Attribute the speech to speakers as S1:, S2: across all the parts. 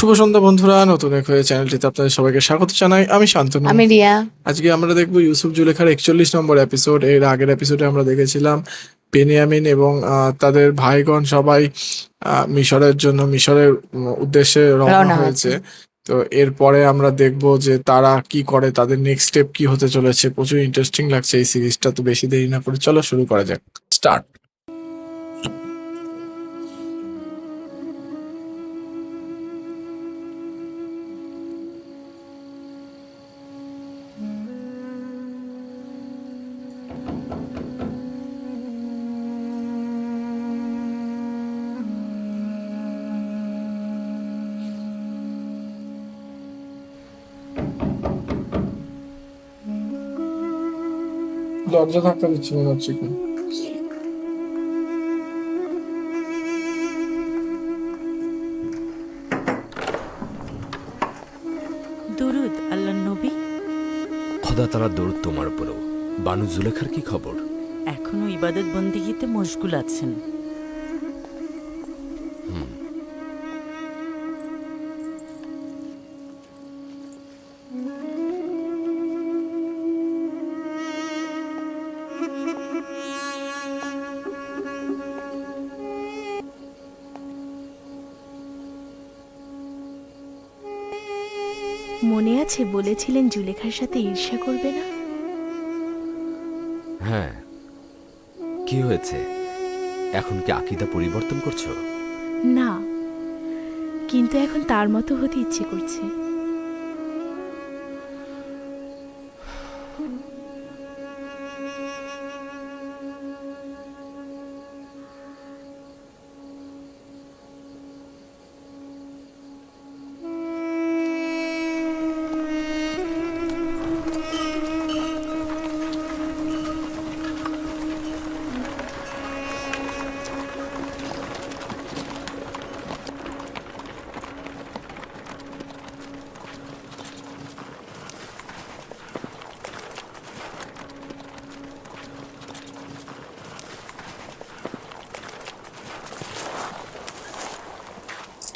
S1: শুভ সন্ধ্যা বন্ধুরা, নতুন এক হয়ে চ্যানেলটিতে আপনাদের সবাইকে স্বাগত জানাই। আমি শান্তনু।
S2: আমি রিয়া।
S1: আজকে আমরা দেখব ইউসুফ জুলেখার 41 নম্বর এপিসোড। এর আগের এপিসোডে আমরা দেখেছিলাম বেনিয়ামিন এবং তাদের ভাইগণ সবাই মিশরের উদ্দেশ্যে রওনা
S2: রওনা
S1: হয়েছে।
S2: হয়েছে।
S1: তো এরপরে আমরা দেখব যে তারা কি করে, তাদের নেক্সট স্টেপ কি হতে চলেছে। প্রচুর ইন্টারেস্টিং লাগছে এই সিরিজটা। তো বেশি দেরি না করে চলো শুরু করা যাক। স্টার্ট। দরজা ধাক্কা দিচ্ছে মনে হচ্ছে কি?
S3: দুরুদ আল্লাহ নবী।
S4: খোদা তারা দৌড় তোমার উপরও। বানু জুলেখার কি খবর?
S3: এখনো ইবাদত বন্দিগিতে মশগুল আছেন।
S5: মনে আছে বলেছিলেন জুলেখার সাথে ঈর্ষা করবে না?
S4: হ্যাঁ, কি হয়েছে? এখন কি আকীদা পরিবর্তন করছো?
S5: না, কিন্তু এখন তার মতো হতে ইচ্ছে করছে।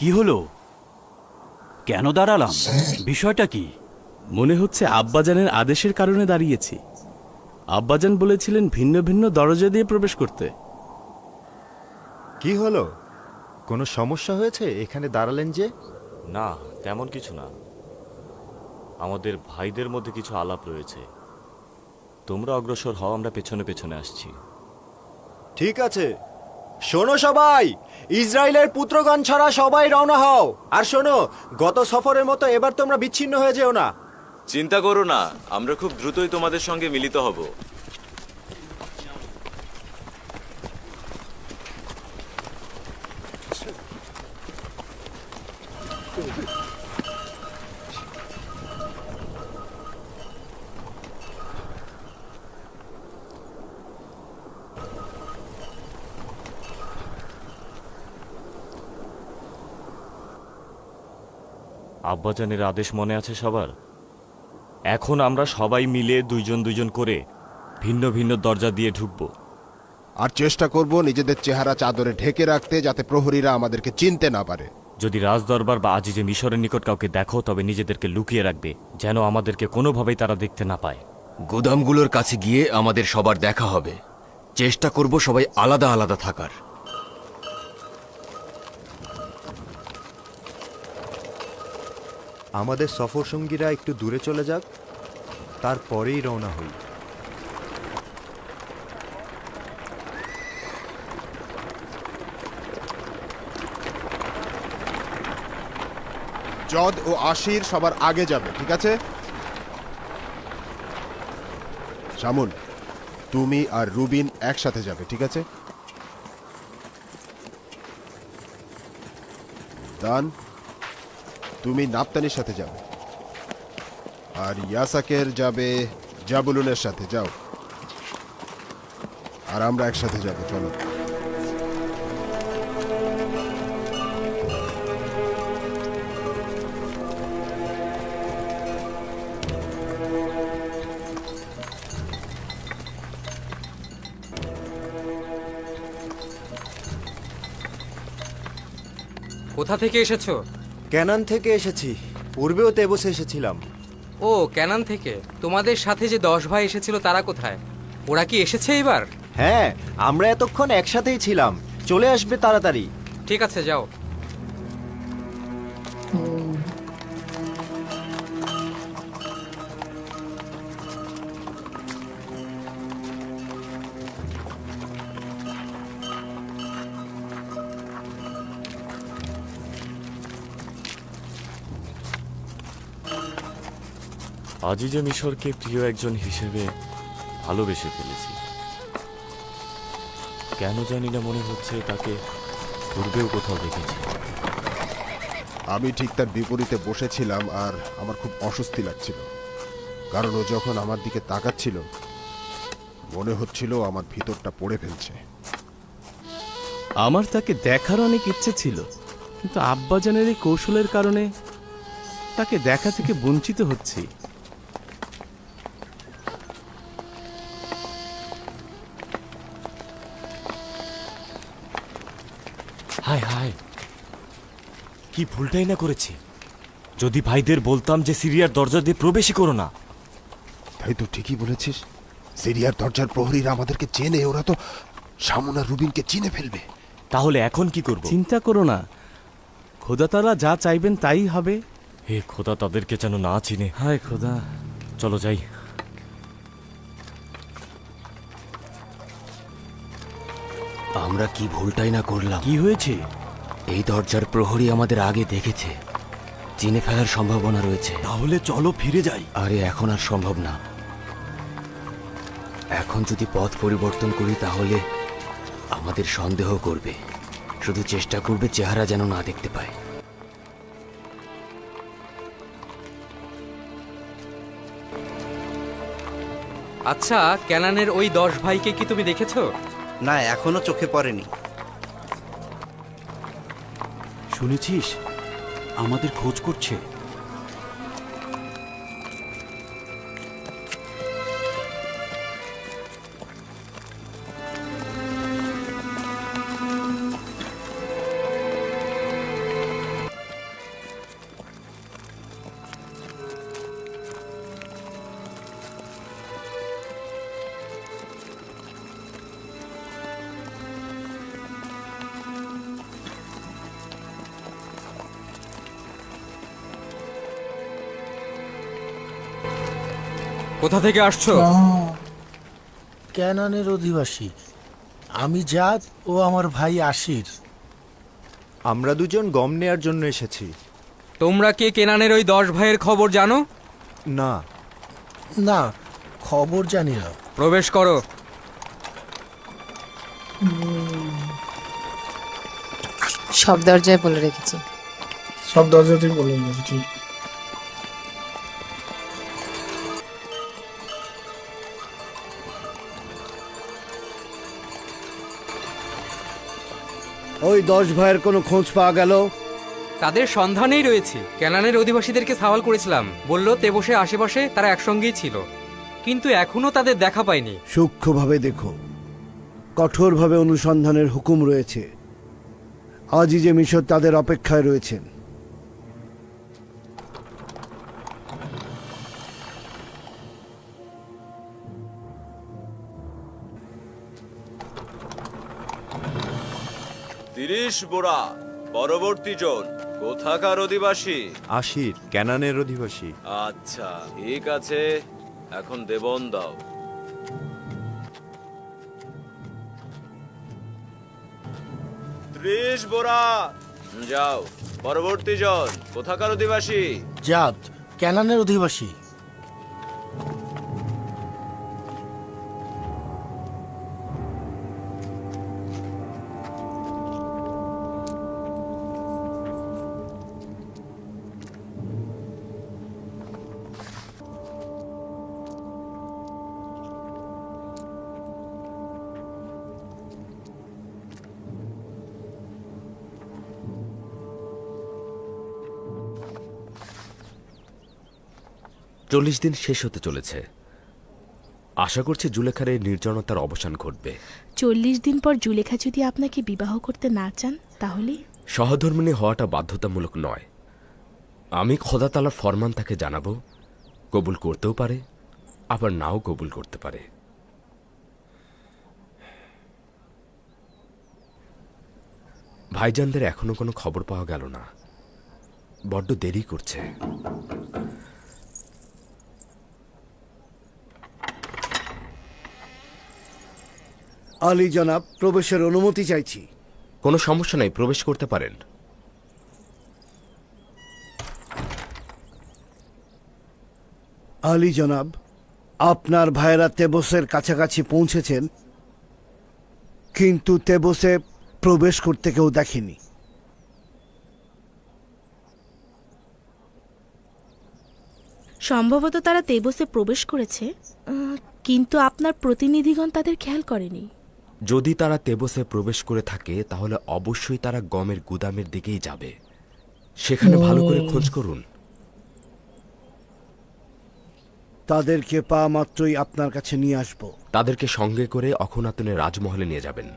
S6: কি হলো? কেন দাঁড়ালাম? বিষয়টা কি?
S7: মনে হচ্ছে আব্বাজানের আদেশের কারণে দাঁড়িয়েছি। আব্বাজান বলেছিলেন ভিন্ন ভিন্ন দরজা দিয়ে প্রবেশ করতে।
S8: কি হলো? কোনো সমস্যা হয়েছে? এখানে দাঁড়ালেন যে?
S9: না, তেমন কিছু না। আমাদের ভাইদের মধ্যে কিছু আলাপ রয়েছে। তোমরা অগ্রসর হও, আমরা পেছনে পেছনে আসছি।
S8: ঠিক আছে, শোনো সবাই, ইসরায়েলের পুত্রগণ ছাড়া সবাই রওনা হও। আর শোনো, গত সফরের মতো এবার তোমরা বিচ্ছিন্ন হয়ে যেও না।
S9: চিন্তা করো না, আমরা খুব দ্রুতই তোমাদের সঙ্গে মিলিত হব। আব্বাজানের আদেশ মনে আছে সবার? এখন আমরা সবাই মিলে দুইজন দুইজন করে ভিন্ন ভিন্ন দরজা দিয়ে ঢুকব।
S10: আর চেষ্টা করব নিজেদের চেহারা চাদরে ঢেকে রাখতে, যাতে প্রহরীরা আমাদেরকে চিনতে না পারে।
S9: যদি রাজদরবার বা আজিজে মিশরের নিকট কাউকে দেখো, তবে নিজেদেরকে লুকিয়ে রাখবে, যেন আমাদেরকে কোনোভাবেই তারা দেখতে না পায়।
S4: গুদামগুলোর কাছে গিয়ে আমাদের সবার দেখা হবে। চেষ্টা করব সবাই আলাদা আলাদা থাকার।
S8: আমাদের সফর সঙ্গীরা একটু দূরে চলে যাক, তারপরেই রওনা হই।
S10: জদ ও আশির সবার আগে যাবে, ঠিক আছে? শামুন, তুমি আর রুবিন একসাথে যাবে, ঠিক আছে? দান, তুমি নাপতানির সাথে যাবে। আর ইয়াসাকের যাবে জাবুলুনের সাথে। যাও। আর আমরা একসাথে যাব, চলো।
S11: কোথা থেকে এসেছো?
S8: ক্যানান থেকে এসেছি, পূর্বেও তেবসে এসেছিলাম।
S2: ও ক্যানান থেকে। তোমাদের সাথে যে 10 ভাই এসেছিল তারা কোথায়? ওরা কি এসেছে এবার?
S8: হ্যাঁ, আমরা এতক্ষণ একসাথেই ছিলাম, চলে আসবে তাড়াতাড়ি।
S2: ঠিক আছে, যাও।
S9: আজিজে মিশরকে প্রিয় একজন হিসেবে ভালোবেসে ফেলেছি। কেন জানি না মনে হচ্ছে তাকে পূর্বেও কোথাও দেখেছি।
S10: আমি ঠিক তার বিপরীতে বসেছিলাম আর আমার খুব অস্বস্তি লাগছিল, কারণ ও যখন আমার দিকে তাকাচ্ছিল মনে হচ্ছিল আমার ভিতরটা পড়ে ফেলছে।
S7: আমার তাকে দেখার অনেক ইচ্ছে ছিল, কিন্তু আব্বাজানের এই কৌশলের কারণে তাকে দেখা থেকে বঞ্চিত হচ্ছি।
S9: হায় হায়, কি ভুলটাই না করেছি। যদি ভাইদের বলতাম যে সিরিয়ার দরজা দিয়ে প্রবেশই করো না।
S10: তাই তো, ঠিকই বলেছিস। সিরিয়ার দরজার প্রহরীরা আমাদেরকে চেনে, ওরা তো শামুন আর রুবিনকে চিনে ফেলবে।
S9: তাহলে এখন কি করব?
S7: চিন্তা করো না, খোদা তাআলা যা চাইবেন তাই হবে।
S9: হে খোদা, তাদেরকে যেন না চিনে।
S7: হায় খোদা।
S9: চলো যাই।
S4: আমরা কি ভুলটাই না করলাম।
S7: কি হয়েছে?
S4: এই দরজার প্রহরী আমাদের আগে দেখেছে, চিনে ফেলার সম্ভাবনা রয়েছে।
S6: তাহলে চলো ফিরে যাই।
S4: আরে এখন আর সম্ভব না। এখন যদি পথ পরিবর্তন করি তাহলে আমাদের সন্দেহ করবে, শুধু চেষ্টা করবে চেহারা যেন না দেখতে পায়।
S2: আচ্ছা, ক্যানানের ওই 10 ভাইকে কি তুমি দেখেছো?
S11: না, এখনো চোখে পড়েনি।
S6: শুনেছিস আমাদের খোঁজ করছে।
S2: কোথা থেকে আসছো?
S11: ক্যানানের অধিবাসী আমি, জাত ও আমার ভাই আশির।
S8: আমরা দুজন গম নেয়ার জন্য এসেছি।
S2: তোমরা কে কেনানের ওই 10 ভাইয়ের খবর জানো?
S8: না।
S11: না, খবর জানি না।
S2: প্রবেশ করো।
S12: সব দরজায় বলে রেখেছি।
S1: সব দরজাতেই বলে দিয়েছি, ঠিক।
S11: ওই 10 ভাইয়ের কোনো খোঁজ পাওয়া গেল?
S2: তাদের সন্ধানেই রয়েছি। ক্যানানের অধিবাসীদেরকে সওয়াল করেছিলাম, বলল তেবসে আশেপাশে তারা একসঙ্গেই ছিল, কিন্তু এখনো তাদের দেখা পাইনি।
S11: সূক্ষ্মভাবে দেখো, কঠোরভাবে অনুসন্ধানের হুকুম রয়েছে। আজই যে মিশর তাদের অপেক্ষায় রয়েছেন।
S13: বোরা পরবর্তী জন কোথাকার অধিবাসী?
S8: আশির, ক্যানানের অধিবাসী।
S13: আচ্ছা, ঠিক আছে, এখন দেবন দাও। বোরা, যাও। পরবর্তী জন কোথাকার অধিবাসী?
S11: জাত, ক্যানানের অধিবাসী।
S4: চল্লিশ দিন শেষ হতে চলেছে। আশা করছি জুলেখার এই নির্জনতার অবসান ঘটবে।
S5: 40 দিন পর জুলেখা যদি আপনাকে বিবাহ করতে না চান তাহলে?
S4: সহধর্মিণী হওয়াটা বাধ্যতামূলক নয়, আমি খোদা তাআলার ফরমান তাকে জানাবো, কবুল করতেও পারে আবার নাও কবুল করতে পারে। ভাইজানদের এখনো কোনো খবর পাওয়া গেল না, বড্ড দেরি করছে।
S11: আলী জনাব, প্রবেশের অনুমতি চাইছি।
S4: কোনো সমস্যা নেই, প্রবেশ করতে পারেন।
S11: আলী জনাব, আপনার ভাইয়েরা তেবসের কাছাকাছি পৌঁছেছেন, কিন্তু তেবসে প্রবেশ করতে কেউ দেখেনি।
S5: সম্ভবত তারা তেবসে প্রবেশ করেছে, কিন্তু আপনার প্রতিনিধিগণ তাদের খেয়াল করেনি।
S4: যদি তারা তেবসে প্রবেশ করে থাকে তাহলে অবশ্যই তারা গমের গুদামের দিকেই যাবে। সেখানে ভালো করে খোঁজ করুন।
S11: তাদেরকে পাওয়া মাত্রই আপনার কাছে নিয়ে আসব।
S4: তাদেরকে সঙ্গে করে অখনাতনের রাজমহলে নিয়ে যাবেন।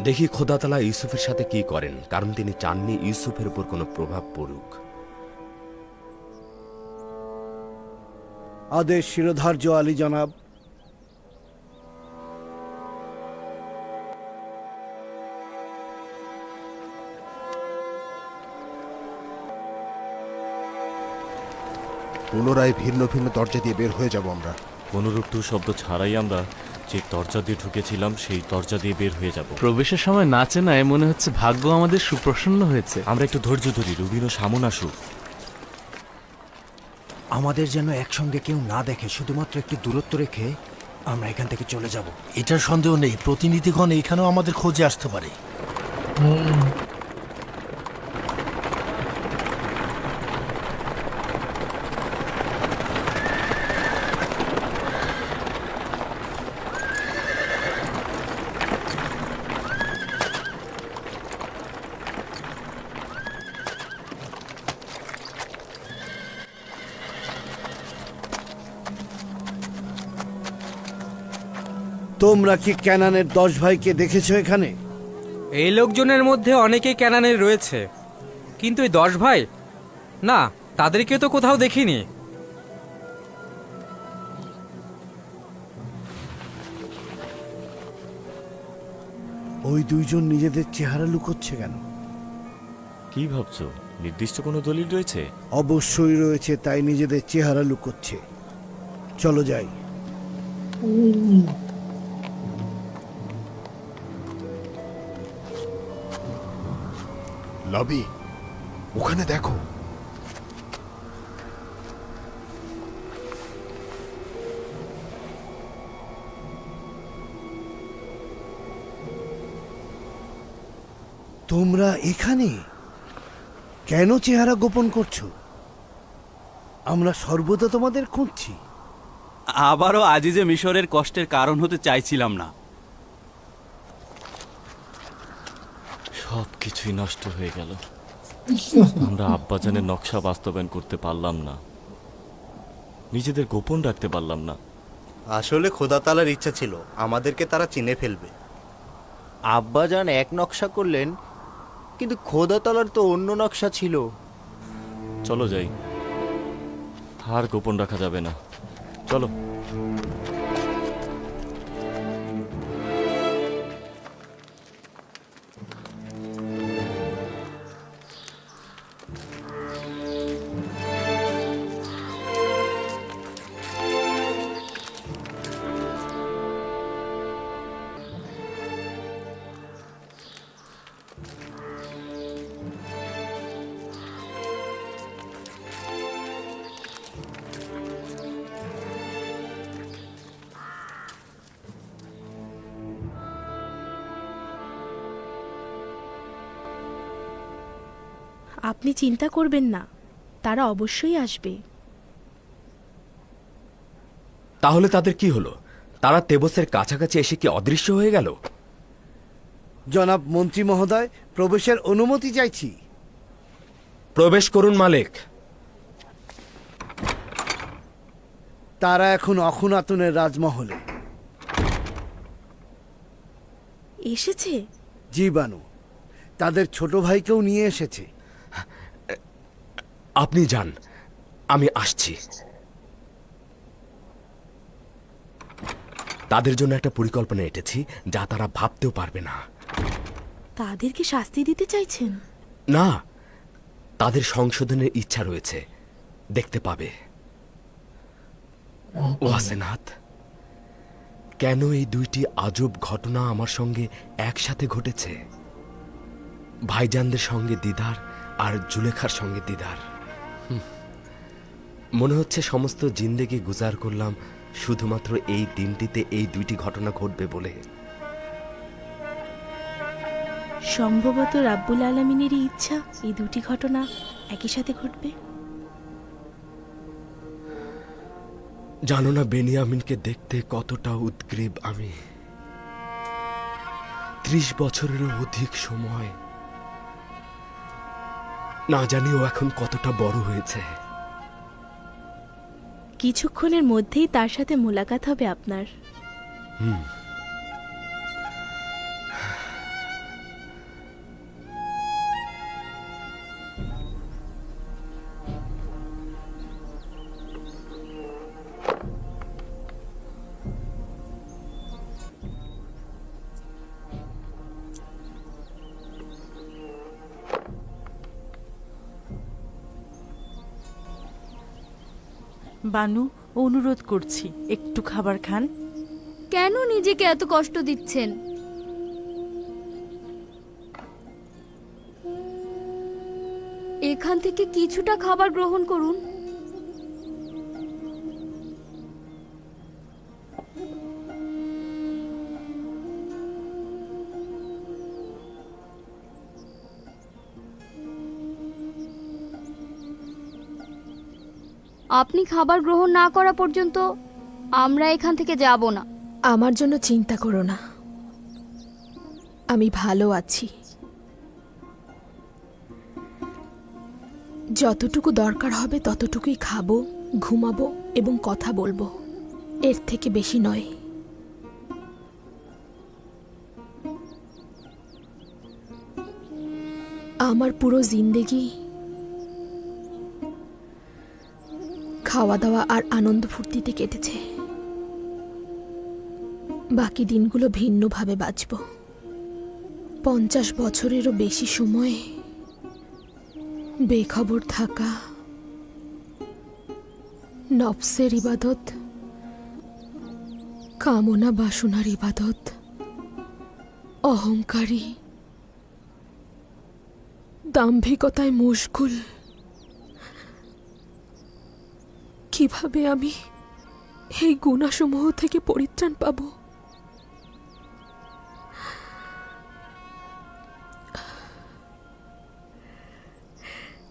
S4: দেখি খোদা তাআলা ইউসুফের সাথে কি করেন, কারণ তিনি চাননি ইউসুফের উপর কোনো প্রভাব পড়ুক।
S11: আদেশ শিরোধার্য আলী জনাব।
S10: পুনরায় ভিন্ন ভিন্ন দরজা দিয়ে বের হয়ে যাব আমরা।
S9: কোনোরূপ শব্দ ছাড়াই আমরা যে দরজা দিয়ে ঢুকেছিলাম সেই দরজা দিয়ে বের হয়ে যাব।
S7: প্রবেশের সময় না চেনায় মনে হচ্ছে ভাগ্য আমাদের সুপ্রসন্ন হয়েছে।
S9: আমরা একটু ধৈর্য ধরি, রুবিনও সামন আসুক।
S6: আমাদের যেন একসঙ্গে কেউ না দেখে, শুধুমাত্র একটু দূরত্ব রেখে আমরা এখান থেকে চলে যাব।
S11: এটার সন্দেহ নেই, প্রতিনিধিগণ এইখানেও আমাদের খোঁজে আসতে পারে। তোমরা কি ক্যানানের 10 ভাইকে দেখেছো এখানে?
S2: এই লোকজনের মধ্যে অনেকেই ক্যানানের রয়েছে, কিন্তু এই 10 ভাই না, তাদেরকে তো কোথাও দেখিনি।
S11: ওই দুইজন নিজেদের চেহারা লুকোচ্ছে কেন?
S9: কি ভাবছো, নির্দিষ্ট কোনো দলিল রয়েছে?
S11: অবশ্যই রয়েছে, তাই নিজেদের চেহারা লুকোচ্ছে। চলো যাই।
S10: লবি, ওখানে দেখো।
S11: তোমরা এখানে কেন চেহারা গোপন করছো? আমরা সর্বদা তোমাদের খুঁজছি।
S6: আবারও আজিজে মিশরের কষ্টের কারণ হতে চাইছিলাম না।
S9: সব কিছুই নষ্ট হয়ে গেল। আমরা আব্বাজানের নকশা বাস্তবায়ন করতে পারলাম না, নিজেদের গোপন রাখতে পারলাম না।
S8: আসলে খোদা তাআলার ইচ্ছা ছিল আমাদেরকে তারা চিনে ফেলবে। আব্বাজান এক নকশা করলেন, কিন্তু খোদা তাআলার তো অন্য নকশা ছিল।
S9: চলো যাই, আর গোপন রাখা যাবে না। চলো।
S5: আপনি চিন্তা করবেন না, তারা অবশ্যই আসবে।
S4: তাহলে তাদের কি হলো? তারা তেবসের কাছাকাছি এসে কি অদৃশ্য হয়ে গেল?
S11: জনাব মন্ত্রী মহোদয়, প্রবেশের অনুমতি চাইছি।
S4: প্রবেশ করুন মালিক।
S11: তারা এখন অখুনাতুনের রাজমহলে
S5: এসেছে?
S11: জি বানু, তাদের ছোট ভাইকেও নিয়ে এসেছে।
S4: আপনি যান, আমি আসছি। তাদের জন্য একটা পরিকল্পনা এঁটেছি যা তারা ভাবতেও পারবে না।
S5: তাদেরকে শাস্তি দিতে চাইছেন?
S4: না, তাদের সংশোধনের ইচ্ছা রয়েছে, দেখতে পাবে। ওয়াসেনাথ, কেন এই দুইটি আজব ঘটনা আমার সঙ্গে একসাথে ঘটেছে? ভাইজানদের সঙ্গে দিদার আর জুলেখার সঙ্গে দিদার। মনে হচ্ছে সমস্ত জিন্দেগি গুজার করলাম শুধুমাত্র এই দিনটিতে এই দুইটি ঘটনা ঘটবে বলে।
S5: সম্ভবত রাব্বুল আলামিনেরই ইচ্ছা এই দুটি ঘটনা একই সাথে ঘটবে।
S4: জানো না বেনিয়ামিনকে দেখতে কতটা উদ্গ্রীব আমি। 30 বছরেরও অধিক সময়, না জানি ও এখন কতটা বড় হয়েছে।
S5: কিছুক্ষণের মধ্যেই তার সাথে মোলাকাত হবে আপনার।
S3: বানু, অনুরোধ করছি একটু খাবার খান।
S5: কেন নিজেকে এত কষ্ট দিচ্ছেন? এখান থেকে কিছুটা খাবার গ্রহণ করুন। আপনি খাবার গ্রহণ না করা পর্যন্ত আমরা এখান থেকে যাব না।
S14: আমার জন্য চিন্তা করো না, আমি ভালো আছি। যতটুকু দরকার হবে ততটুকুই খাবো, ঘুমাবো এবং কথা বলবো, এর থেকে বেশি নয়। আমার পুরো জিন্দেগি খাওয়া দাওয়া আর আনন্দ ফুর্তিতে কেটেছে। বাকি দিনগুলো ভিন্নভাবে বাঁচব। 50 বছরেরও বেশি সময় বেখবর থাকা, নফসের ইবাদত, কামনা বাসনার ইবাদত, অহংকারী, দাম্ভিকতায় মশগুল। কিভাবে আমি এই গুণাসমূহ থেকে পরিত্রাণ পাব?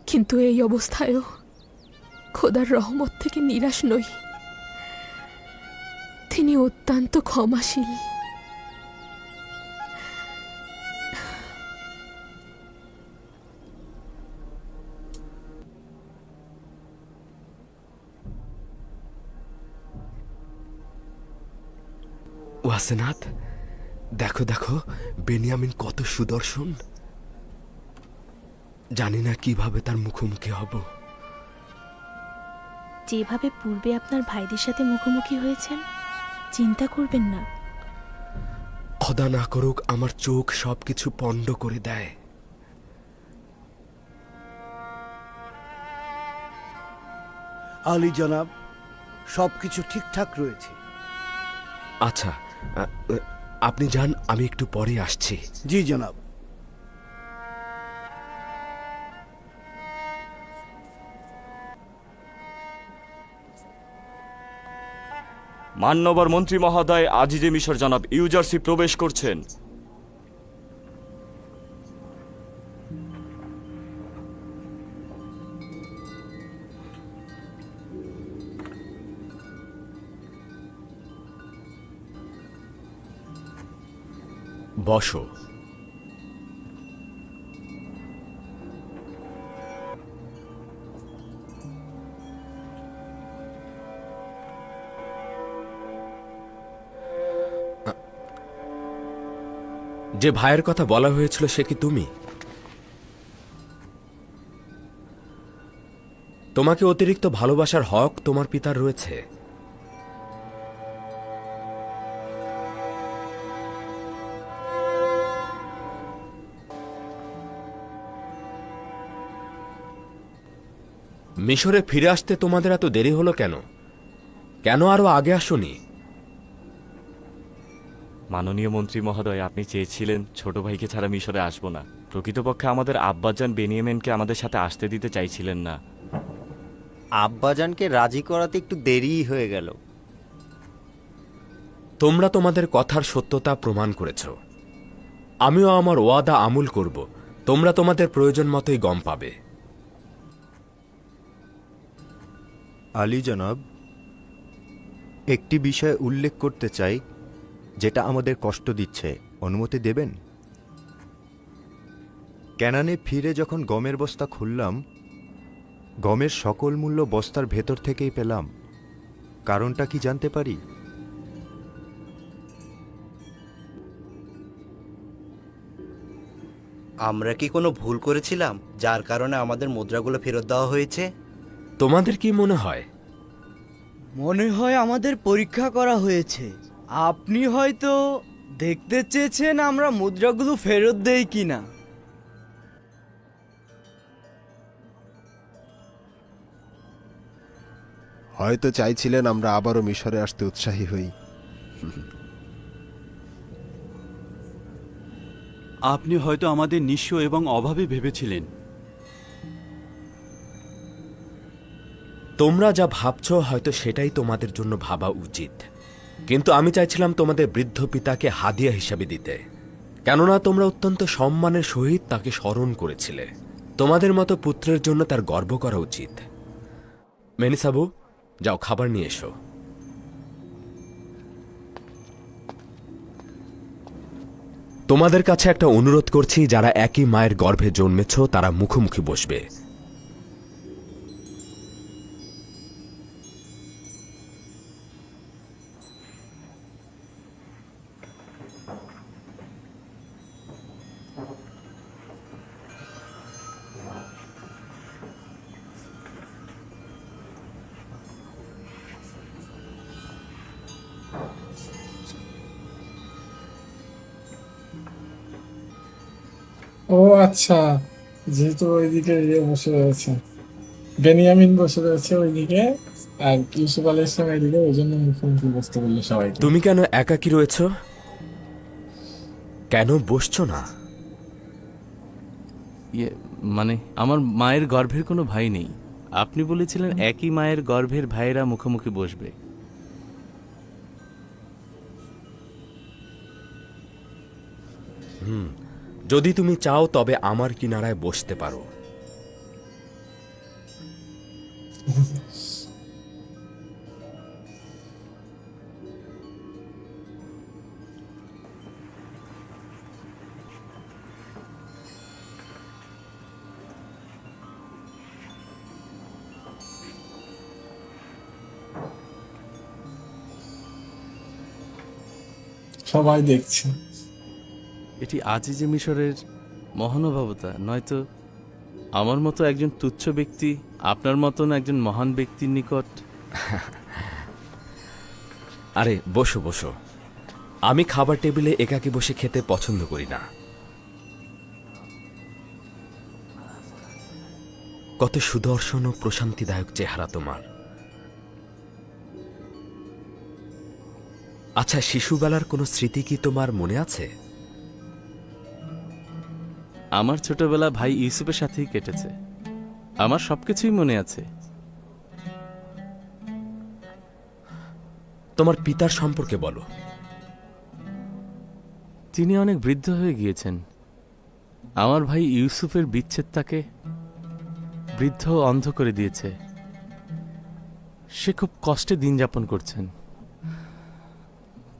S14: কিন্তু এই অবস্থায়ও খোদার রহমত থেকে নিরাশ নই। তিনি অত্যন্ত ক্ষমাশীল।
S4: ওয়াসেনাথ, দেখো দেখো বেনিয়ামিন কত সুদর্শন। জানি না কিভাবে তার মুখোমুখি হব।
S5: যেভাবে পূর্বে আপনার ভাইদের সাথে মুখোমুখি হয়েছেন, চিন্তা করবেন না।
S4: খোদা না করুক আমার চোখ সবকিছু পণ্ড করে দেয়।
S11: আলী জনাব, সবকিছু ঠিকঠাক রয়েছে।
S4: আচ্ছা, আপনি যান, আমি একটু পরে আসছি।
S11: জি জনাব।
S9: মান্যবর মন্ত্রী মহোদয় আজিজে মিশর জনাব ইউজারসি প্রবেশ করছেন। বসো।
S4: যে ভাইয়ের কথা বলা হয়েছিল সে কি তুমি? তোমাকে অতিরিক্ত ভালোবাসার হক তোমার পিতার রয়েছে। মিশরে ফিরে আসতে তোমাদের এত দেরি হলো কেন? কেন আরো আগে আসোনি?
S9: মাননীয় মন্ত্রী মহোদয়, আপনি চেয়েছিলেন ছোট ভাইকে ছাড়া মিশরে আসবো না। প্রকৃতপক্ষে আমাদের আব্বাজান বেনিয়ামিনকে আমাদের সাথে আসতে দিতে চাইছিলেন না।
S8: আব্বাজানকে রাজি করাতে একটু দেরিই হয়ে গেল।
S4: তোমরা তোমাদের কথার সত্যতা প্রমাণ করেছ। আমিও আমার ওয়াদা আমল করব। তোমরা তোমাদের প্রয়োজন মতোই গম পাবে।
S8: আলী জনাব, একটি বিষয় উল্লেখ করতে চাই যেটা আমাদের কষ্ট দিচ্ছে। অনুমতি দেবেন? ক্যানানে ফিরে যখন গমের বস্তা খুললাম, গমের সকল মূল্য বস্তার ভেতর থেকেই পেলাম। কারণটা কি জানতে পারি?
S6: আমরা কি কোনো ভুল করেছিলাম যার কারণে আমাদের মুদ্রাগুলো ফেরত দেওয়া হয়েছে?
S4: তোমাদের কি মনে হয়?
S6: মনে হয় আমাদের পরীক্ষা করা হয়েছে। আপনি হয়তো দেখতে চেয়েছেন আমরা মুদ্রাগুলো ফেরত দেই কিনা।
S10: হয়তো চাইছিলেন আমরা আবারও মিশরে আসতে উৎসাহী হই।
S7: আপনি হয়তো আমাদের নিঃস্ব এবং অভাবী ভেবেছিলেন।
S4: তোমরা যা ভাবছ হয়তো সেটাই তোমাদের জন্য ভাবা উচিত, কিন্তু আমি চাইছিলাম তোমাদের বৃদ্ধ পিতাকে হাদিয়া হিসাবে দিতে, কেননা তোমরা অত্যন্ত সম্মানের সহিত তাকে স্মরণ করেছিলে। তোমাদের মতো পুত্রের জন্য তার গর্ব করা উচিত। মেনিসাবু, যাও খাবার নিয়ে এসো। তোমাদের কাছে একটা অনুরোধ করছি, যারা একই মায়ের গর্ভে জন্মেছ তারা মুখোমুখি বসবে।
S1: ও আচ্ছা, যেহেতু ওইদিকে ইয়ে বসে রয়েছে, বেনিয়ামিন বসে রয়েছে ওইদিকে, আর ইউসুফ আলাইহিস সালাম এদিকে, ওই জন্য মুখোমুখি বসতে বললো সবাইকে।
S4: তুমি কেন একাকী রয়েছ? কেন বসছো না?
S7: মানে আমার মায়ের গর্ভের কোনো ভাই নেই। আপনি বলেছিলেন একই মায়ের গর্ভের ভাইয়েরা মুখোমুখি বসবে।
S4: যদি তুমি চাও তবে আমার কিনারায় বসতে পারো।
S1: সবাই দেখছে।
S7: এটি আজিজে মিশরের মহানুভবতা, নয়তো আমার মতো একজন তুচ্ছ ব্যক্তি আপনার মতন একজন মহান ব্যক্তির নিকট।
S4: আরে বসো বসো। আমি খাবার টেবিলে একাকী বসে খেতে পছন্দ করি না। কত সুদর্শন ও প্রশান্তিদায়ক চেহারা তোমার। আচ্ছা, শিশুবেলার কোনো স্মৃতি কি তোমার মনে আছে?
S7: আমার ছোটবেলা ভাই ইউসুফের সাথেই কেটেছে। আমার সবকিছুই মনে আছে।
S4: তোমার পিতার সম্পর্কে বলো।
S7: তিনি অনেক বৃদ্ধ হয়ে গিয়েছেন। আমার ভাই ইউসুফের বিচ্ছেদ তাকে বৃদ্ধ ও অন্ধ করে দিয়েছে। সে খুব কষ্টে দিন যাপন করছেন।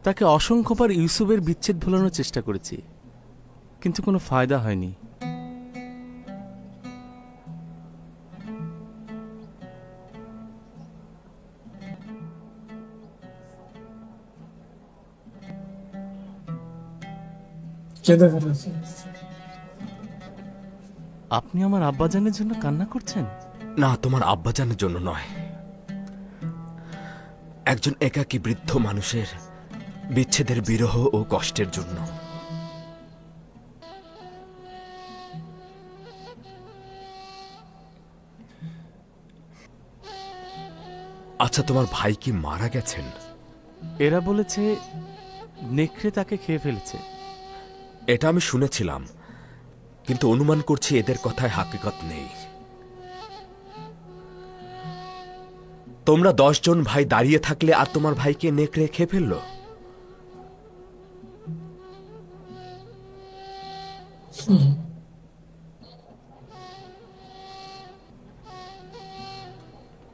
S7: তাকে অসংখ্যবার ইউসুফের বিচ্ছেদ ভোলানোর চেষ্টা করেছি, কিন্তু কোনো ফায়দা হয়নি। আপনি আমার আব্বাজানের জন্য কান্না করছেন?
S4: না, তোমার আব্বাজানের জন্য নয়, একজন একাকী বৃদ্ধ মানুষের বিচ্ছেদের বিরহ ও কষ্টের জন্য। আচ্ছা, তোমার ভাই কি মারা গেছেন?
S7: এরা বলেছে নেকড়ে তাকে খেয়ে ফেলেছে।
S4: এটা আমি শুনেছিলাম, কিন্তু অনুমান করছি এদের কথায় হাকিকত নেই। তোমরা 10 জন ভাই দাঁড়িয়ে থাকলে আর তোমার ভাইকে নেকড়ে খেয়ে ফেললো?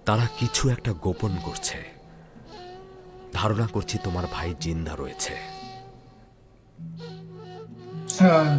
S4: তারা কিছু একটা গোপন করছে। ধারণা করছি তোমার ভাই জিন্দা রয়েছে।
S1: হ্যাঁ,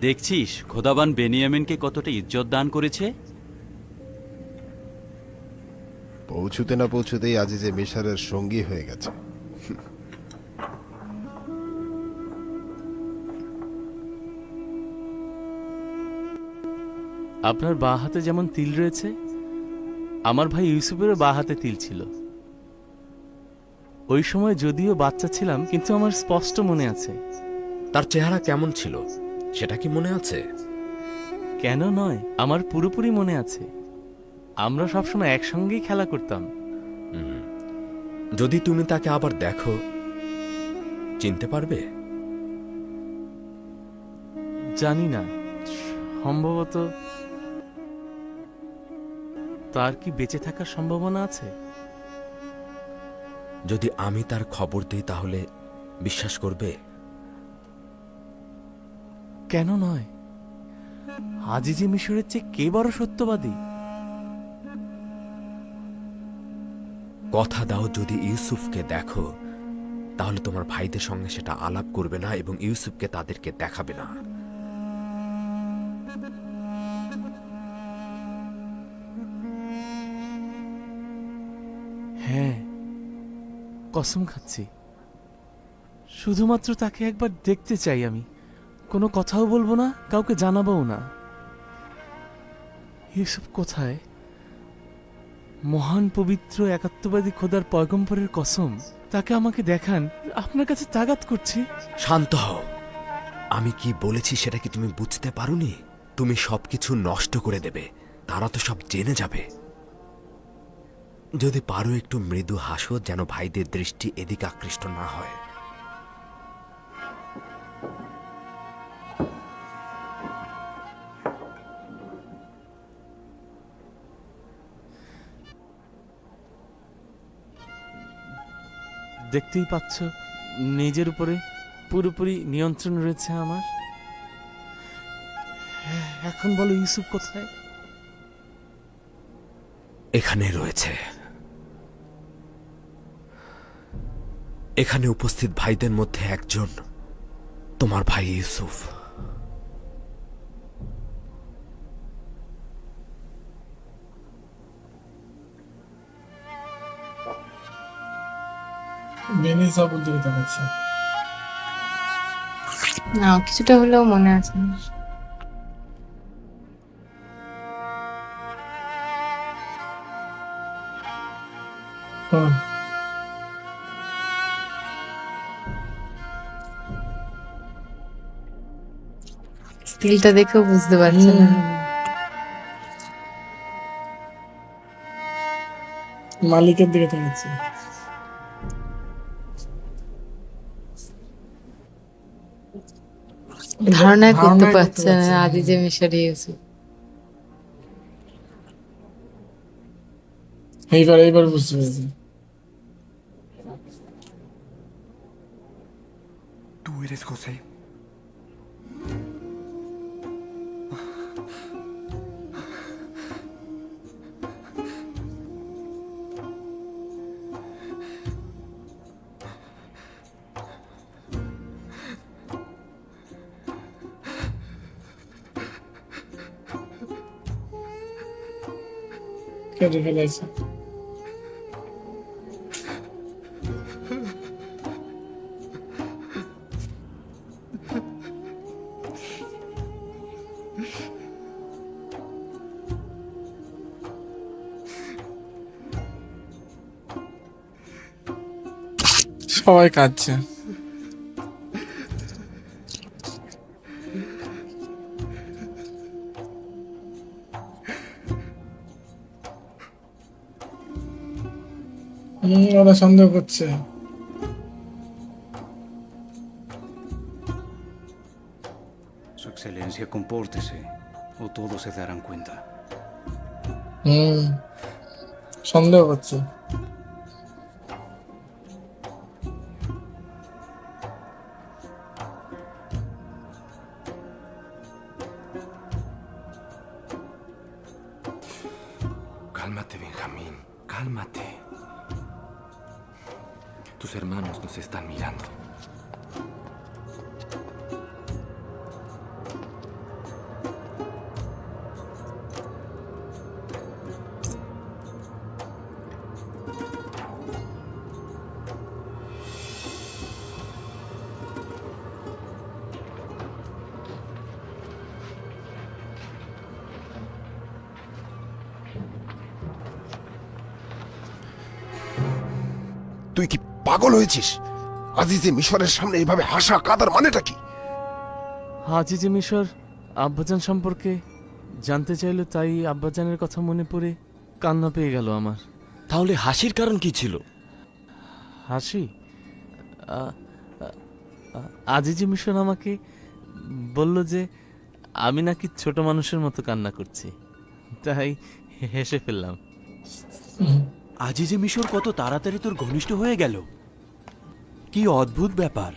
S13: দেখছিস খোদাবান বেনিয়ামিনকে কতটা ইজ্জত দান করেছে।
S10: পৌঁছুতে না পৌঁছুতেই আজিজে মিশরের সঙ্গী হয়ে গেছে।
S7: আপনার বাঁ হাতে যেমন তিল রয়েছে, আমার ভাই ইউসুফেরও বাঁ হাতে তিল ছিল। ওই সময় যদিও বাচ্চা ছিলাম, কিন্তু আমার স্পষ্ট মনে আছে।
S4: তার চেহারা কেমন ছিল সেটা কি মনে আছে?
S7: কেন নয়, আমার পুরোপুরি মনে আছে। আমরা সবসময় একসঙ্গেই খেলা করতাম।
S4: যদি তুমি তাকে আবার দেখো, চিনতে পারবে?
S7: জানি না, সম্ভবত। তার কি বেঁচে থাকার সম্ভাবনা আছে?
S4: যদি আমি তার খবর দিই তাহলে বিশ্বাস করবে?
S7: কেন নয়? আজিজে মিশরের চেয়ে কে বড় সত্যবাদী?
S4: কথা দাও, যদি ইউসুফকে দেখো তাহলে তোমার ভাইদের সঙ্গে সেটা আলাপ করবে না এবং ইউসুফকে তাদেরকে দেখাবে না।
S7: হ্যাঁ, কসম খাচ্ছি। শুধুমাত্র তাকে একবার দেখতে চাই আমি। কোনো কথাও বলবো না, কাউকে জানাবও না। ইউসুফ কোথায়? মহান পবিত্র একাত্মবাদী খোদার পয়গম্বরের কসম, তাকে আমাকে দেখান। আপনার কাছে তাগাত করছি।
S4: শান্ত হও। আমি কি বলেছি সেটা কি তুমি বুঝতে পারোনি? তুমি সবকিছু নষ্ট করে দেবে, তারা তো সব জেনে যাবে। যদি পারো একটু মৃদু হাসো, যেন ভাইদের দৃষ্টি এদিকে আকৃষ্ট না হয়।
S7: দেখতেই পাচ্ছ, নিজের উপরে পুরোপুরি নিয়ন্ত্রণ রয়েছে আমার। এখন বলো, ইউসুফ কোথায়?
S4: এখানে রয়েছে। এখানে উপস্থিত ভাইদের মধ্যে একজন তোমার ভাই ইউসুফ।
S1: বেনি সাপোর্ট দিকে তাকাচ্ছে।
S12: না, কিছুটা হলেও মনে আছে।
S1: হুম,
S12: স্টিলটা দেখেও বুঝতে পারছে না।
S1: মালিকের দিকে তাকাচ্ছে।
S12: ধারণাই করতে
S1: ধারণাই করতে
S12: পারছে না
S1: পারছে না।
S12: আজিজে মিশর ইউসুফ।
S1: এইবার বুঝতে পেরেছি।
S8: Tú eres José.
S1: কেটে ফেলেছে। সবাই কাঁদছে। ওরা সন্দেহ করছে।
S13: Su excelencia, compórtese o todos se darán cuenta.
S1: সন্দেহ করছে।
S13: Cálmate, Benjamín, cálmate. Tus hermanos nos están mirando.
S10: তুই কি পাগল হয়েছিস? আজিজে মিশরের সামনে এভাবে হাসা কাদার মানেটা কি?
S7: আজিজে মিশর আব্বাজান সম্পর্কে জানতে চাইলো, তাই আব্বাজানের কথা মনে পড়ে কান্না পেয়ে গেল আমার।
S9: তাহলে হাসির কারণ কি ছিল?
S7: হাসি? আজিজে মিশর আমাকে বলল যে আমি নাকি ছোট মানুষের মতো কান্না করছি, তাই হেসে ফেললাম।
S6: আজিজে মিশর কত তাড়াতাড়ি তোর ঘনিষ্ঠ হয়ে গেল, কি অদ্ভুত ব্যাপার।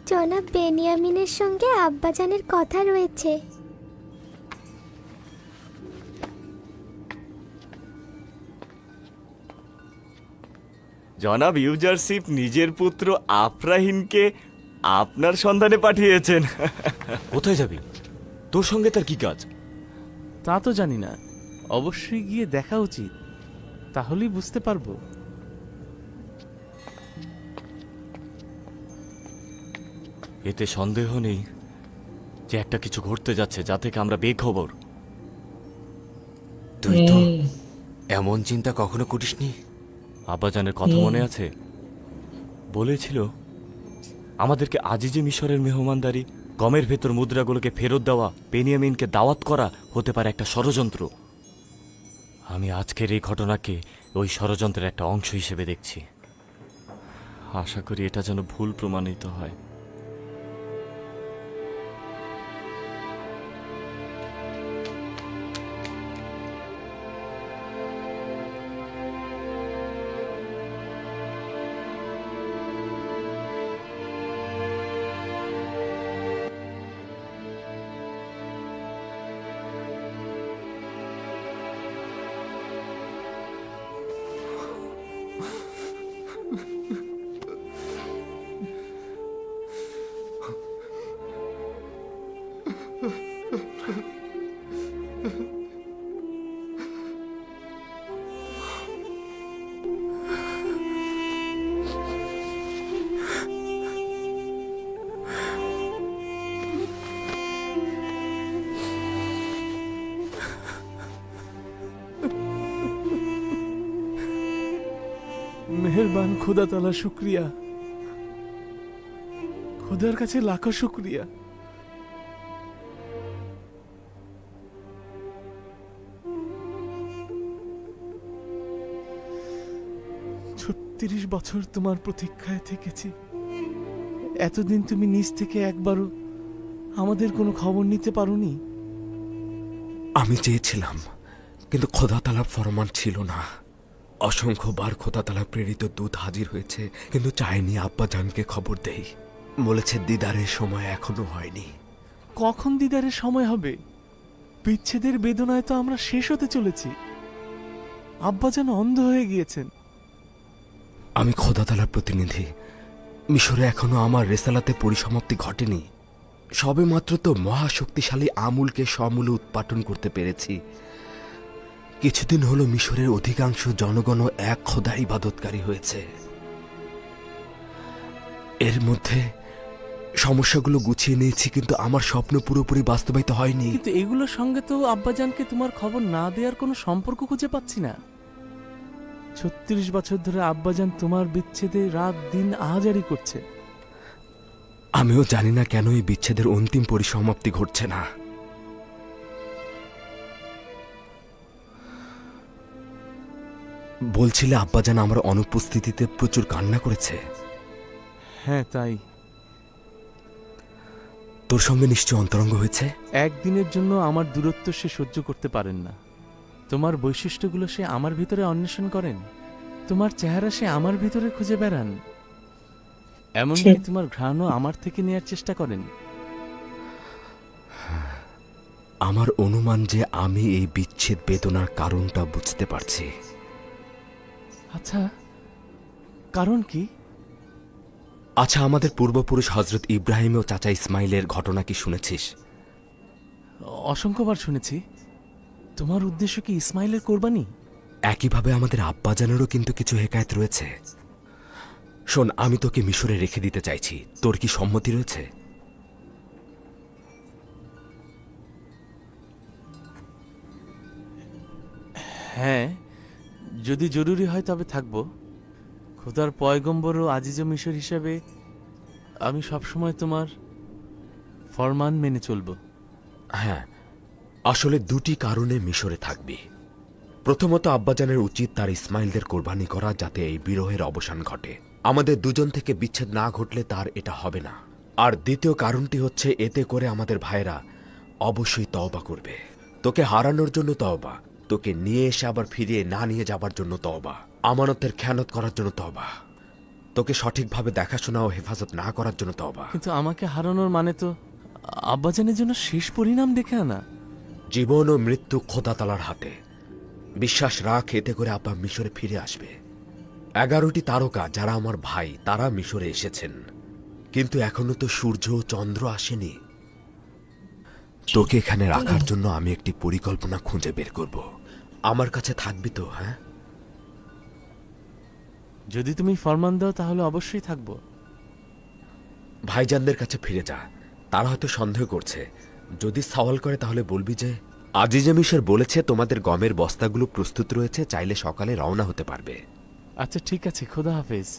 S14: জনাব বেনিয়ামিনের সঙ্গে আব্বাজানের কথা রয়েছে।
S9: জনাব ইউজারশিপ নিজের পুত্র আফরাহিনকে আপনার সন্ধানে পাঠিয়েছেন। কোথায় যাবি? তোর সঙ্গে তার কি কাজ?
S7: তা তো জানি না, অবশ্যই গিয়ে দেখা উচিত, তাহলেই বুঝতে পারবো।
S9: এতে সন্দেহ নেই যে একটা কিছু ঘটতে যাচ্ছে, যা থেকে আমরা বেখবর। তুই তো এমন চিন্তা কখনো করিসনি? আব্বাজানের কথা মনে আছে? বলেছিল আমাদেরকে আজিজে মিশরের মেহমানদারি, গমের ভেতর মুদ্রাগুলোকে ফেরত দেওয়া, বেনিয়ামিনকে দাওয়াত করা হতে পারে একটা ষড়যন্ত্র। আমি আজকের এই ঘটনাকে ওই ষড়যন্ত্রের একটা অংশ হিসেবে দেখছি। আশা করি এটা যেন ভুল প্রমাণিত হয়।
S7: মেহেরবান খোদা তাআলা, শুক্রিয়া। খোদার কাছে লাখো শুক্রিয়া। বছর তোমার প্রতীক্ষায় থেকেছি। এতদিন তুমি নিজ থেকে একবারও আমাদের কোনো খবর নিতে পারোনি।
S4: আমি চেয়েছিলাম, কিন্তু খোদা তাআলার ফরমান ছিল না। অসংখ্যবার খোদা তাআলা প্রেরিত দূত হাজির হয়েছে, কিন্তু চাইনি আব্বাজানকে খবর দেই। বলেছে দিদারের সময় এখনো হয়নি।
S7: কখন দিদারের সময় হবে? বিচ্ছেদের বেদনায় তো আমরা শেষ হতে চলেছি। আব্বা যেন অন্ধ হয়ে গিয়েছেন।
S4: আমি খোদা তাআলার প্রতিনিধি। মিশরে এখনো আমার রেসালাতে পরিসমাপ্তি ঘটেনি। সবে মাত্র তো মহাশক্তিশালী আমুলকে সমূলে উৎপাটন করতে পেরেছি। কিছুদিন হলো মিশরের অধিকাংশ জনগণ এক খোদা ইবাদতকারী হয়েছে। এর মধ্যে সমস্যাগুলো গুছিয়ে নিয়েছি, কিন্তু আমার স্বপ্ন পুরোপুরি বাস্তবায়িত হয়নি।
S7: কিন্তু এগুলোর সঙ্গে তো আব্বাজানকে তোমার খবর না দেওয়ার কোনো সম্পর্ক খুঁজে পাচ্ছি না। 36 বছর ধরে আব্বাজান তোমার বিচ্ছেদে রাত দিন আহাজারি করছে।
S4: আমিও জানি না কেন এই বিচ্ছেদের অন্তিম পরিসমাপ্তি ঘটছে না। বলছিলে আব্বাজান আমার অনুপস্থিতিতে প্রচুর কান্না করেছে।
S7: হ্যাঁ, তাই।
S4: তোর সঙ্গে নিশ্চয় অন্তরঙ্গ হয়েছে।
S7: একদিনের জন্য আমার দূরত্ব সে সহ্য করতে পারেন না। তোমার বৈশিষ্ট্যগুলো সে আমার ভিতরে অন্বেষণ করেন। তোমার চেহারা সে আমার ভিতরে খুঁজে বেড়ান। এমনকি তোমার ঘ্রাণও আমার থেকে নেয়ার চেষ্টা করেন।
S4: আমার অনুমান যে আমি এই বিচ্ছেদ বেদনার কারণটা বুঝতে পারছি।
S7: আচ্ছা, কারণ কি?
S4: আচ্ছা, আমাদের পূর্বপুরুষ হজরত ইব্রাহিম ও চাচা ইসমাইলের ঘটনা কি শুনেছিস?
S7: অসংখ্যবার শুনেছি। তোমার উদ্দেশ্য কি ইসমাইলের কোরবানি?
S4: একইভাবে আমাদের আব্বাজানেরও কিন্তু কিছু হেকায়েত রয়েছে। শোন, আমি তোকে মিশরে রেখে দিতে চাইছি। তোর কি সম্মতি রয়েছে?
S7: হ্যাঁ, যদি জরুরি হয় তবে থাকব। খোদার পয়গম্বর ও আজিজ মিশর হিসাবে আমি সবসময় তোমার ফরমান মেনে চলব।
S4: হ্যাঁ, আসলে দুটি কারণে মিশরে থাকবি। প্রথমত, আব্বাজানের উচিত তার ইসমাইলদের কোরবানি করা, যাতে এই বিরহের অবসান ঘটে। আমাদের দুজন থেকে বিচ্ছেদ না ঘটলে তার এটা হবে না। আর দ্বিতীয় কারণটি হচ্ছে, এতে করে আমাদের ভাইরা অবশ্যই তওবা করবে। তোকে হারানোর জন্য তওবা, তোকে নিয়ে এসে আবার ফিরিয়ে না নিয়ে যাবার জন্য তওবা, আমানতের খেয়ানত করার জন্য তওবা, তোকে সঠিকভাবে দেখাশোনা ও হেফাজত না করার জন্য তওবা।
S7: কিন্তু আমাকে হারানোর মানে তো আব্বাজানের জন্য শেষ পরিণাম দেখে আনা।
S4: জীবন ও মৃত্যু খোদা তাআলার হাতে। বিশ্বাস রাখ, এতে করে আব্বা মিশরে ফিরে আসবে। 11টি তারকা যারা আমার ভাই, তারা মিশরে এসেছেন, কিন্তু এখনো তো সূর্য ও চন্দ্র আসেনি। তোকে এখানে রাখার জন্য আমি একটি পরিকল্পনা খুঁজে বের করব। আমার কাছে থাকবি তো? হ্যাঁ,
S7: যদি তুমি ফরমান দাও তাহলে অবশ্যই থাকব।
S4: ভাইজানদের কাছে ফিরে যা। তারা হয়তো সন্দেহ করছে। যদি সওয়াল করে তাহলে বলবি যে আজিজে মিশর বলেছে তোমাদের গমের বস্তাগুলো প্রস্তুত রয়েছে, চাইলে সকালে রওনা হতে পারবে।
S7: আচ্ছা, ঠিক আছে। খোদা হাফেজ।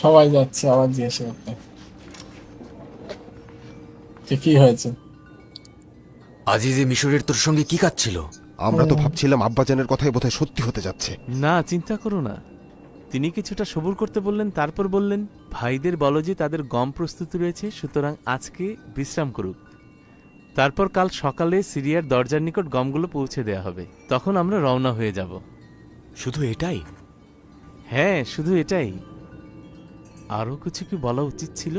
S1: সবাই যাচ্ছে আবার জিজ্ঞাসা করতে যে কি হয়েছে।
S4: আজিজে মিশরের তোর সঙ্গে কি কাজ ছিল?
S10: আমরা তো ভাবছিলাম আব্বাজানের কথাই বোধহয় সত্যি হতে যাচ্ছে।
S7: না, চিন্তা করো না। তিনি কিছুটা সবুর করতে বললেন, তারপর বললেন, ভাইদের বলো যে তাদের গম প্রস্তুত রয়েছে, সুতরাং আজকে বিশ্রাম করুক। তারপর কাল সকালে সিরিয়ার দরজার নিকট গমগুলো পৌঁছে দেয়া হবে। তখন আমরা রওনা হয়ে যাব।
S4: শুধু এটাই?
S7: হ্যাঁ, শুধু এটাই। আরো কিছু কি বলা উচিত ছিল?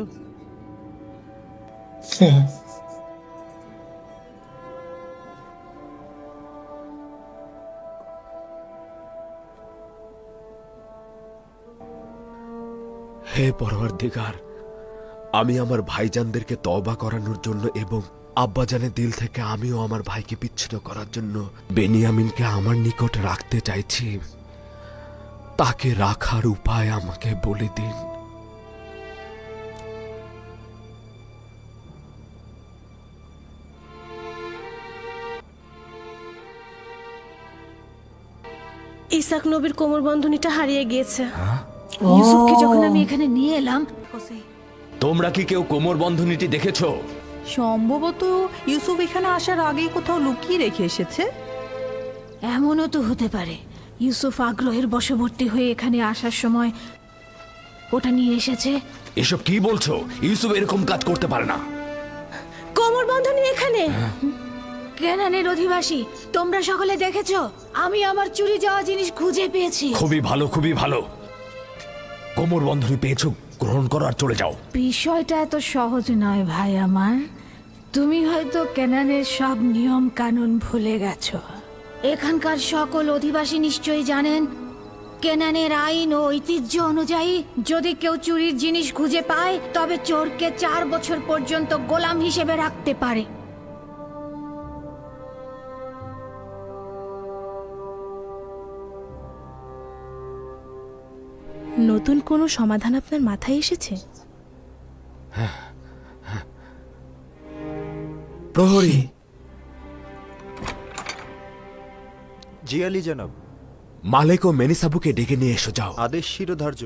S4: হে পরওয়ারদিগার, আমি আমার ভাইজানদেরকে তওবা করানোর জন্য এবং আব্বাজানের দিল থেকে আমিও আমার ভাইকে বিচ্ছিন্ন করার জন্য বেনিয়ামিনকে আমার নিকট রাখতে চাইছি। তাকে রাখার উপায় আমাকে বলে দিন।
S14: ইসাক নবীর কোমর বন্ধনীটা হারিয়ে গিয়েছে।
S5: ইউসুফকে যখন আমি এখানে নিয়ে এলাম,
S4: তোমরা কি কেউ কোমর বন্ধনীটি দেখেছো?
S3: সম্ভবত ইউসুফ এখানে আসার আগেই কোথাও লুকিয়ে রেখে এসেছে।
S5: এমনও তো হতে পারে ইউসুফ আগ্রহের বশবর্তী হয়ে এখানে আসার সময় ওটা নিয়ে এসেছে।
S4: এসব কি বলছো? ইউসুফ এরকম কাজ করতে পারে না।
S14: কোমর বন্ধনী এখানে।
S5: কেনানের অধিবাসী, তোমরা সকলে দেখেছো আমি আমার চুরি যাওয়া জিনিস খুঁজে পেয়েছি।
S4: খুবই ভালো, খুবই ভালো। কোমর বন্ধনী পেয়েছো, গ্রহণ করো আর চলে যাও।
S5: বিষয়টা এত সহজ নয় ভাই আমার। তুমি হয়তো কেনানের সব নিয়ম কানুন ভুলে গেছো। এখানকার সকল অধিবাসী নিশ্চয়ই জানেন কেনানের আইন ও ঐতিহ্য অনুযায়ী যদি কেউ চুরির জিনিস খুঁজে পায় তবে চোরকে 4 বছর পর্যন্ত গোলাম হিসেবে রাখতে পারে।
S14: নতুন কোনো সমাধান আপনার মাথায় এসেছে?
S4: প্রহরী,
S8: জি আলী জনাব।
S4: মালেক ও মেনিসাবুকে ডেকে নিয়ে এসো, যাও।
S8: আদেশ শিরোধার্য।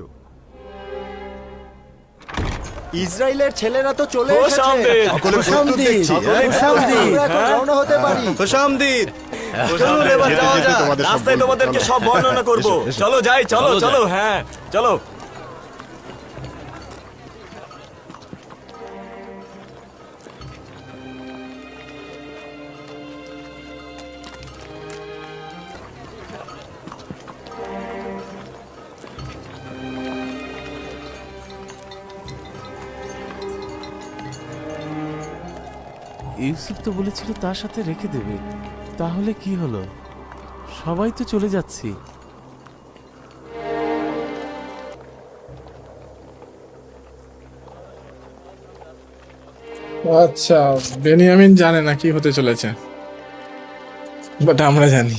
S8: ইসরায়েলের ছেলেরা তো চলে এসেছে।
S10: সকলে প্রস্তুত দেখছি, হ্যাঁ?
S8: আমরা এখন রওনা হতে পারি।
S6: খুশামদিদ। চলুন এবার যাওয়া যাক।
S10: তোমাদের সব
S6: রাস্তায়
S10: বলবো,
S6: তোমাদেরকে
S10: চলো।
S6: সব বর্ণনা করব। চলো যাই, চলো চলো, হ্যাঁ চলো।
S7: ইউসুফ তো বলেছিল তার সাথে রেখে দেবে, তাহলে কি হলো? সবাই তো চলে যাচ্ছি।
S1: আচ্ছা, বেনিয়ামিন জানে না কি হতে চলেছে, বাট আমরা জানি।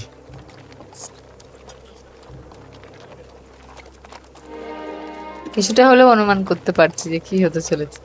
S12: কিছুটা হলেও অনুমান করতে পারছি যে কি হতে চলেছে।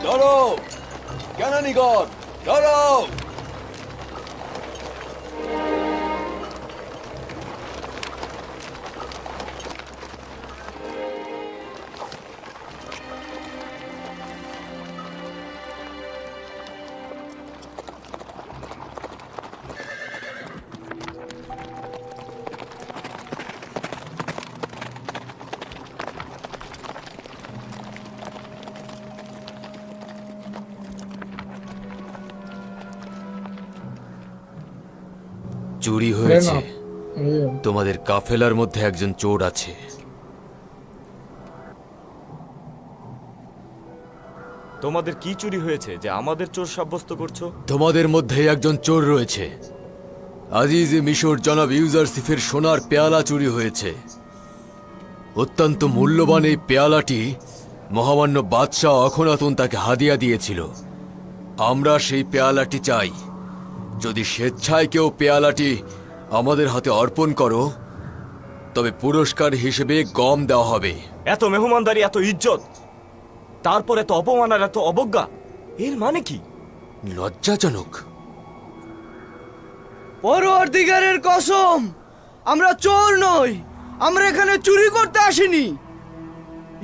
S6: চলো কেনানিগণ, চলো।
S9: চুরি
S1: হয়েছে।
S9: তোমাদের কাফেলার মধ্যে একজন চোর আছে।
S6: তোমাদের কি চুরি হয়েছে যে আমাদের চোর সাব্যস্ত করছো?
S9: তোমাদের মধ্যে একজন চোর রয়েছে। আজিজ মিশর জনাব ইউজারসিফের সোনার পেয়ালা চুরি হয়েছে। অত্যন্ত মূল্যবান এই পেয়ালাটি মহামান্য বাদশাহ অখনাতুন তাকে হাদিয়া দিয়েছিল। আমরা সেই পেয়ালাটি চাই। যদি স্বেচ্ছায় কেউ পেয়ালাটি আমাদের হাতে অর্পণ করো তবে পুরস্কার হিসেবে গম দেওয়া হবে।
S6: এত মেহমানদারি, এত ইজ্জত, তারপর এত অপমান আর এত অবজ্ঞা, এর মানে কি?
S9: লজ্জাজনক।
S6: পরওয়ারদিগারের কসম, আমরা চোর নই, আমরা এখানে চুরি করতে আসিনি।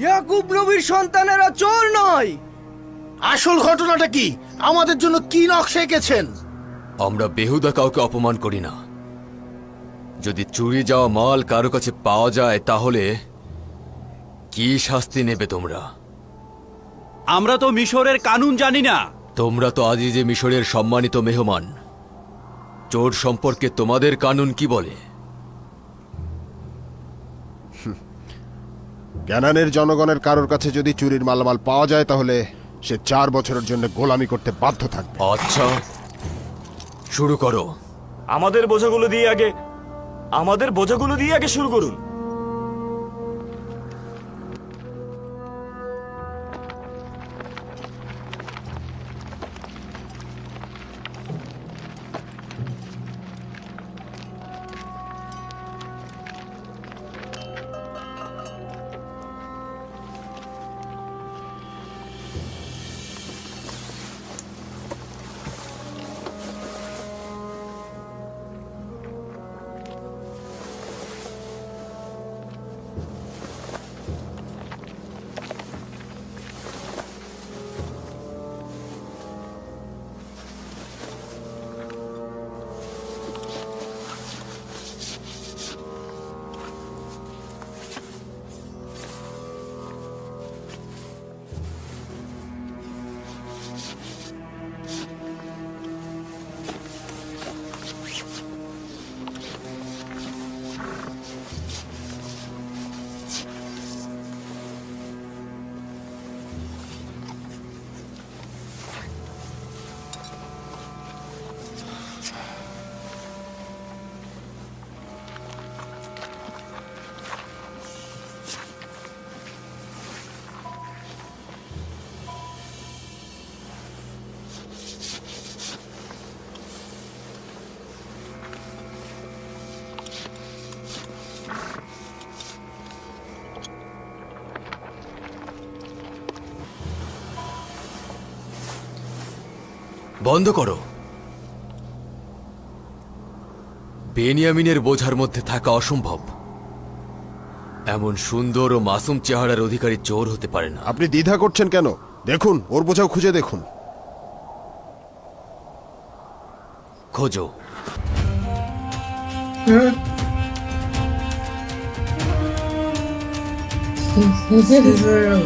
S6: ইয়াকুব নবীর সন্তানেরা চোর নয়।
S11: আসল ঘটনাটা কি? আমাদের জন্য কি নকশা এঁকেছেন?
S4: আমরা বেহুদা কাউকে অপমান করি না। যদি চুরি যাওয়া মাল কারো কাছে পাওয়া যায় তাহলে কি শাস্তি নেবে তোমরা?
S13: আমরা তো মিশরের কানুন জানি না।
S4: তোমরা তো আজিজে মিশরের সম্মানিত মেহমান। চোর সম্পর্কে তোমাদের কানুন কি বলে?
S10: ক্যানানের জনগণের কারোর কাছে যদি চুরির মালামাল পাওয়া যায় তাহলে সে 4 বছরের জন্য গোলামি করতে বাধ্য থাকবে।
S4: আচ্ছা, শুরু করো।
S9: আমাদের বোঝাগুলো দিয়ে আগে শুরু করুন।
S4: বন্ধ করো। বেনিয়ামিনের বোঝার মধ্যে থাকা অসম্ভব। এমন সুন্দর ও মাসুম চেহারার অধিকারী চোর হতে পারে না।
S10: আপনি দ্বিধা করছেন কেন? দেখুন, ওর বোঝাও খুঁজে দেখুন।
S4: খোঁজো।
S1: শেষ হয়ে গেল।